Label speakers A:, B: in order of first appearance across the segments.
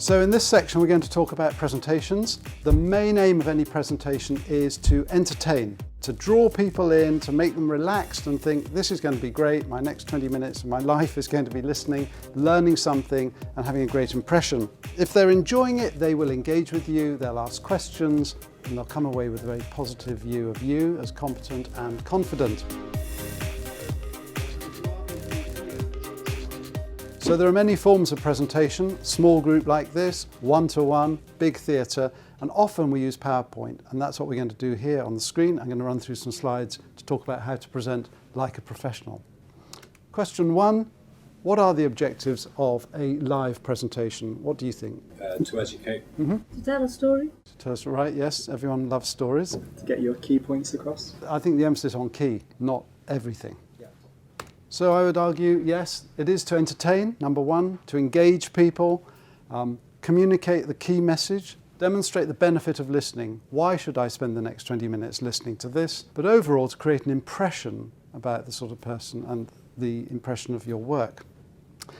A: So in this section we're going to talk about presentations. The main aim of any presentation is to entertain, to draw people in, to make them relaxed and think this is going to be great, my next 20 minutes of my life is going to be listening, learning something and having a great impression. If they're enjoying it, they will engage with you, they'll ask questions and they'll come away with a very positive view of you as competent and confident. So there are many forms of presentation, small group like this, one-to-one, big theatre, and often we use PowerPoint, and that's what we're going to do here on the screen. I'm going to run through some slides to talk about how to present like a professional. Question 1, what are the objectives of a live presentation? What do you think?
B: To educate.
C: To tell a story.
A: To tell us, right, yes, everyone loves stories.
B: To get your key points across.
A: I think the emphasis on key, not everything. So I would argue, yes, it is to entertain, number 1, to engage people, communicate the key message, demonstrate the benefit of listening. Why should I spend the next 20 minutes listening to this? But overall, to create an impression about the sort of person and the impression of your work.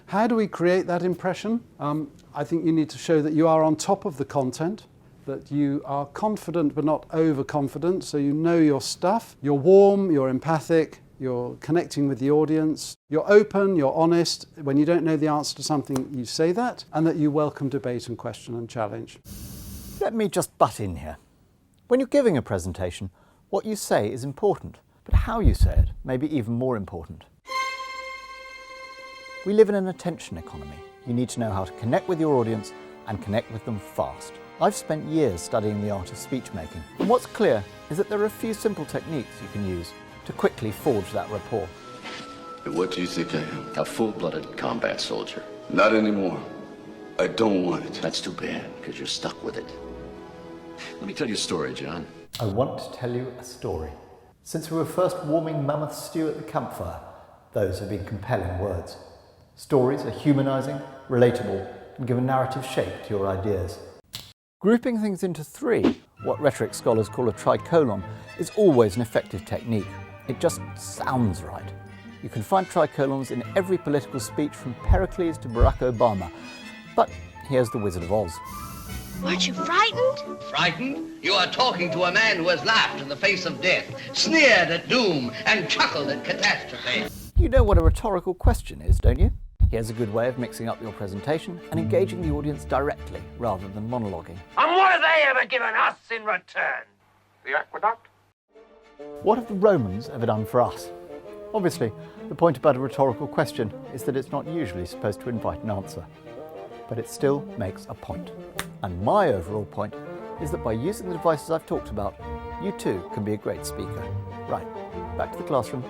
A: How do we create that impression? I think you need to show that you are on top of the content, that you are confident but not overconfident, so you know your stuff. You're warm, you're empathic, you're connecting with the audience, you're open, you're honest. When you don't know the answer to something, you say that, and that you welcome debate and question and challenge.
D: Let me just butt in here. When you're giving a presentation, what you say is important, but how you say it may be even more important. We live in an attention economy. You need to know how to connect with your audience and connect with them fast. I've spent years studying the art of speech making, and what's clear is that there are a few simple techniques you can use to quickly forge that rapport.
E: What do you think I am?
F: A full-blooded combat soldier.
E: Not anymore. I don't want it.
F: That's too bad, because you're stuck with it. Let me tell you a story, John.
D: I want to tell you a story. Since we were first warming mammoth stew at the campfire, those have been compelling words. Stories are humanising, relatable, and give a narrative shape to your ideas. Grouping things into 3, what rhetoric scholars call a tricolon, is always an effective technique. It just sounds right. You can find tricolons in every political speech from Pericles to Barack Obama. But here's the Wizard of Oz.
G: Weren't you frightened?
H: Frightened? You are talking to a man who has laughed in the face of death, sneered at doom, and chuckled at catastrophe.
D: You know what a rhetorical question is, don't you? Here's a good way of mixing up your presentation and engaging the audience directly rather than monologuing.
I: And what have they ever given us in return? The aqueduct?
D: What have the Romans ever done for us? Obviously, the point about a rhetorical question is that it's not usually supposed to invite an answer. But it still makes a point. And my overall point is that by using the devices I've talked about, you too can be a great speaker. Right, back to the classroom.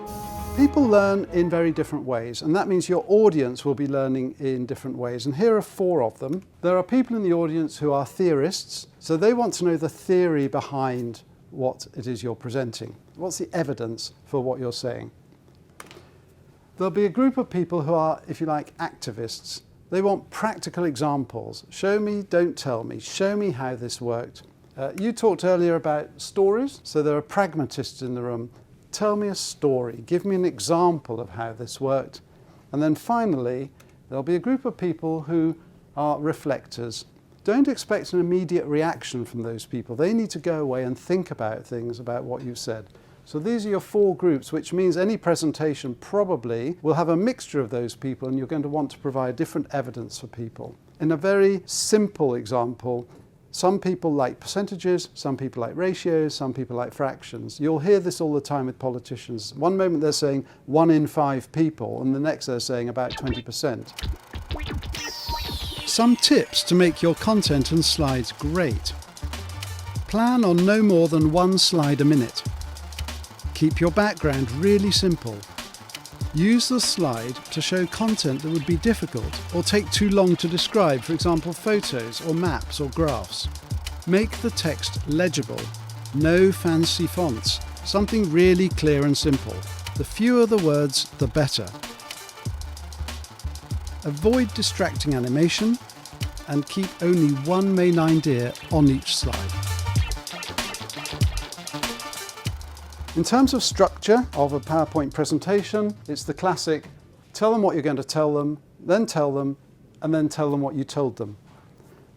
A: People learn in very different ways, and that means your audience will be learning in different ways. And here are 4 of them. There are people in the audience who are theorists, so they want to know the theory behind what it is you're presenting. What's the evidence for what you're saying? There'll be a group of people who are, if you like, activists. They want practical examples. Show me, don't tell me. Show me how this worked. You talked earlier about stories, so there are pragmatists in the room. Tell me a story. Give me an example of how this worked. And then finally, there'll be a group of people who are reflectors. Don't expect an immediate reaction from those people. They need to go away and think about things, about what you've said. So these are your 4 groups, which means any presentation probably will have a mixture of those people, and you're going to want to provide different evidence for people. In a very simple example, some people like percentages, some people like ratios, some people like fractions. You'll hear this all the time with politicians. One moment they're saying 1 in 5 people, and the next they're saying about 20%. Some tips to make your content and slides great. Plan on no more than 1 slide a minute. Keep your background really simple. Use the slide to show content that would be difficult or take too long to describe, for example photos or maps or graphs. Make the text legible. No fancy fonts. Something really clear and simple. The fewer the words, the better. Avoid distracting animation and keep only 1 main idea on each slide. In terms of structure of a PowerPoint presentation, it's the classic, tell them what you're going to tell them, and then tell them what you told them.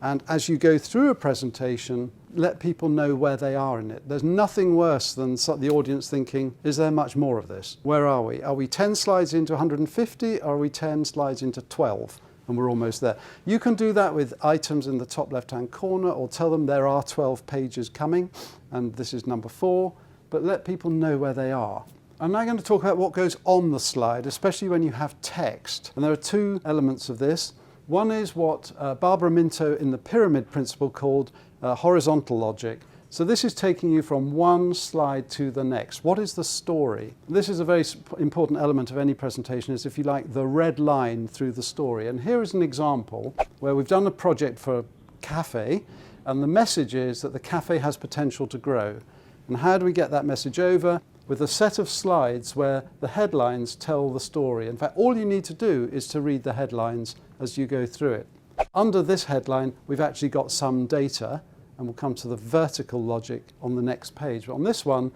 A: And as you go through a presentation, let people know where they are in it. There's nothing worse than the audience thinking, is there much more of this? Where are we? Are we 10 slides into 150, or are we 10 slides into 12? And we're almost there. You can do that with items in the top left-hand corner, or tell them there are 12 pages coming, and this is number 4, but let people know where they are. I'm now going to talk about what goes on the slide, especially when you have text. And there are 2 elements of this. One is what Barbara Minto in the pyramid principle called horizontal logic. So this is taking you from one slide to the next. What is the story? This is a very important element of any presentation, is, if you like, the red line through the story. And here is an example where we've done a project for a cafe, and the message is that the cafe has potential to grow. And how do we get that message over? With a set of slides where the headlines tell the story. In fact, all you need to do is to read the headlines as you go through it. Under this headline, we've actually got some data, and we'll come to the vertical logic on the next page. But on this one,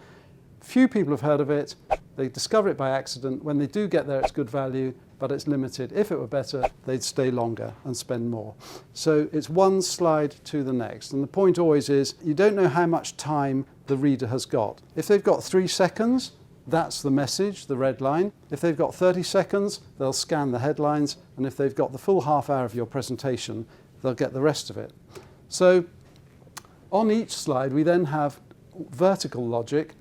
A: few people have heard of it. They discover it by accident. When they do get there, it's good value, but it's limited. If it were better, they'd stay longer and spend more. So it's one slide to the next. And the point always is, you don't know how much time the reader has got. If they've got 3 seconds, that's the message, the red line. If they've got 30 seconds, they'll scan the headlines. And if they've got the full half hour of your presentation, they'll get the rest of it. So on each slide, we then have vertical logic,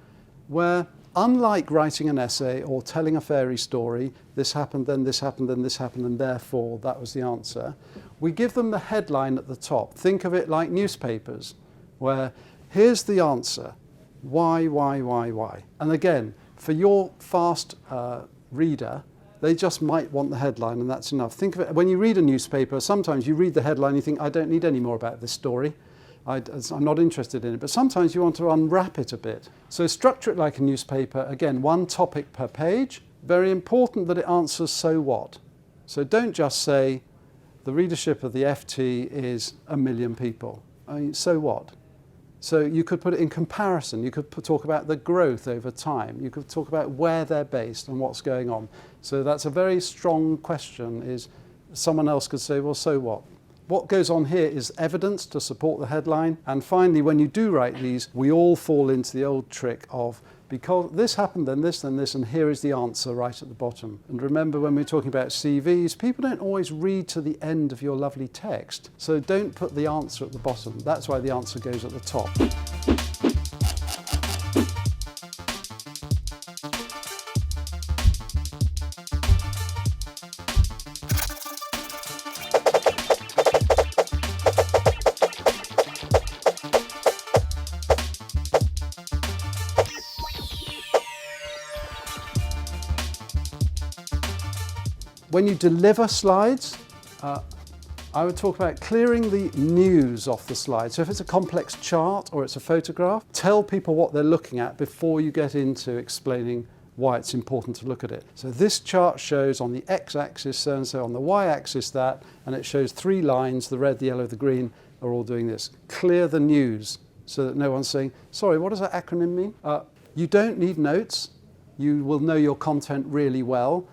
A: where, unlike writing an essay or telling a fairy story, this happened, then this happened, then this happened, and therefore that was the answer, we give them the headline at the top. Think of it like newspapers, where here's the answer. Why? And again, for your fast reader, they just might want the headline, and that's enough. Think of it, when you read a newspaper, sometimes you read the headline, you think, I don't need any more about this story. I'm not interested in it, but sometimes you want to unwrap it a bit. So structure it like a newspaper. Again, 1 topic per page. Very important that it answers so what. So don't just say the readership of the FT is 1 million people. I mean, so what? So you could put it in comparison. You could talk about the growth over time. You could talk about where they're based and what's going on. So that's a very strong question. Is someone else could say, well, so what? What goes on here is evidence to support the headline. And finally, when you do write these, we all fall into the old trick of, because this happened, then this, and here is the answer right at the bottom. And remember, when we're talking about CVs, people don't always read to the end of your lovely text. So don't put the answer at the bottom. That's why the answer goes at the top. When you deliver slides, I would talk about clearing the news off the slide. So if it's a complex chart or it's a photograph, tell people what they're looking at before you get into explaining why it's important to look at it. So this chart shows on the x-axis so-and-so, on the y-axis that, and it shows 3 lines, the red, the yellow, the green, are all doing this. Clear the news so that no one's saying, sorry, what does that acronym mean? You don't need notes. You will know your content really well.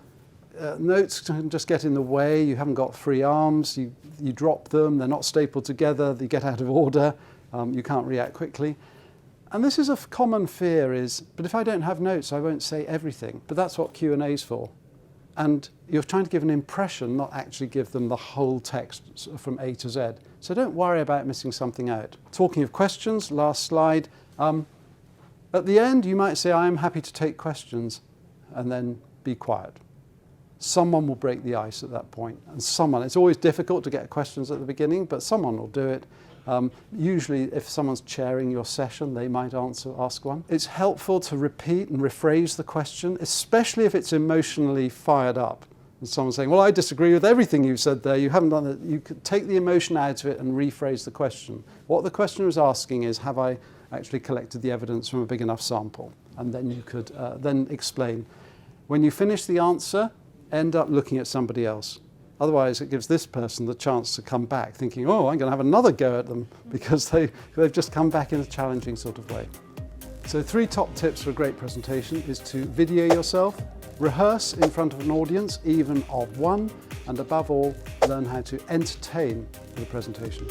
A: Notes can just get in the way. You haven't got free arms, you drop them, they're not stapled together, they get out of order, you can't react quickly. And this is a common fear is, but if I don't have notes, I won't say everything. But that's what Q&A's for. And you're trying to give an impression, not actually give them the whole text from A to Z. So don't worry about missing something out. Talking of questions, last slide. At the end, you might say, I am happy to take questions, and then be quiet. Someone will break the ice at that point, and it's always difficult to get questions at the beginning, but someone will do it. Usually if someone's chairing your session, they might ask one. It's helpful to repeat and rephrase the question, especially if it's emotionally fired up. And someone's saying, well, I disagree with everything you said there, you haven't done it. You could take the emotion out of it and rephrase the question. What the questioner is asking is, have I actually collected the evidence from a big enough sample? And then you could then explain. When you finish the answer, end up looking at somebody else. Otherwise, it gives this person the chance to come back thinking, oh, I'm going to have another go at them because they've just come back in a challenging sort of way. So 3 top tips for a great presentation is to video yourself, rehearse in front of an audience, even of 1, and above all, learn how to entertain the presentation.